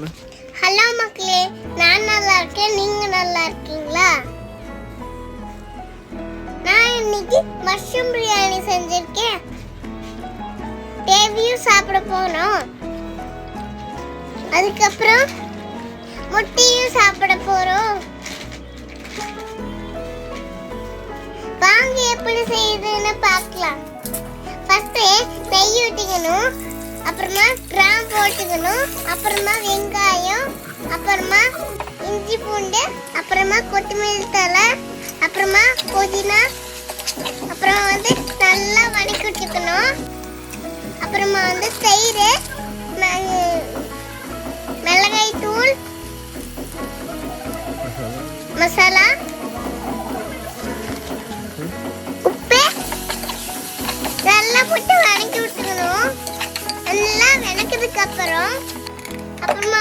Hello மக்களே, நான் நல்லா இருக்கேன். நீங்க நல்லா இருக்கீங்களா? நான் இன்னைக்கு மஷ்ரூம் பிரியாணி செஞ்சிருக்கேன். டேவியும் சாப்பிட போறோம். அதுக்கப்புறம் முட்டையும் சாப்பிட போறோம். வாங்க எப்படி செய்யுதுன்னு பார்க்கலாம். ஃபர்ஸ்ட் நெய் ஊற்றிக்கணும், அப்புறமா கிராம் போட்டுக்கணும், அப்புறமா வெங்காயம், அப்புறமா இஞ்சி பூண்டு, அப்புறமா கொத்தமல்லி தழை, அப்புறமா புதினா, அப்புறமா நல்லா வதக்கி விட்டுக்கணும். அப்புறமா தயிர், மிளகாய் தூள், மசாலா, உப்பு நல்லா போட்டு வதக்கி விட்டுக்கணும். நல்லா வதக்கினதுக்கு அப்புறமா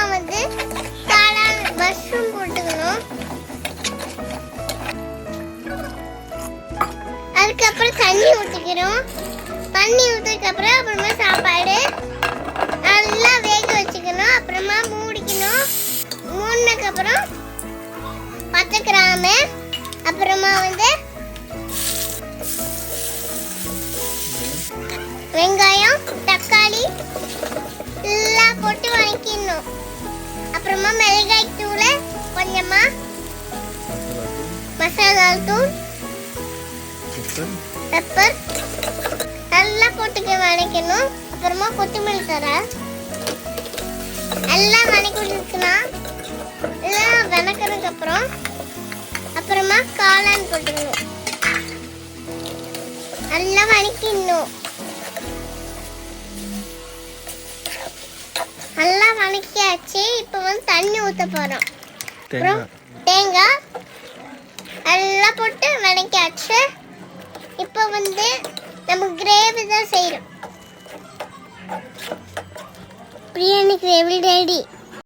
காளான் மஷ்ரூம் போட்டுக்கணும். அதுக்கப்புறம் தண்ணி ஊற்றிக்கணும். தண்ணி ஊற்றதுக்கு அப்புறமா சாப்பாடு நல்லா வேக வச்சுக்கணும். அப்புறமா மூடிக்கணும். மூடினதுக்கு அப்புறம் பச்சை கிராம்பு, அப்புறமா வெங்காயம், தக்காளி எல்லாம் போட்டு வதக்கிடணும். அப்புறமா மிளகாய் தூள், கொஞ்சமா மசாலா தூள், பெப்பர் எல்லாம் போட்டு வதக்கணும். அப்புறமா கொத்தமல்லி தழை எல்லாம் வதக்கி விட்டுக்கலாம். எல்லாம் வதக்கினதுக்கு அப்புறமா காளான் போட்டுக்கணும். எல்லாம் வதக்கிடணும். நல்லா வதக்கியாச்சு. இப்போ தண்ணி ஊற்ற போகிறோம். அப்புறம் தேங்காய் எல்லாம் போட்டு வதக்கியாச்சு. இப்போ நம்ம கிரேவி தான் செய்கிறோம். Biryani gravy ready.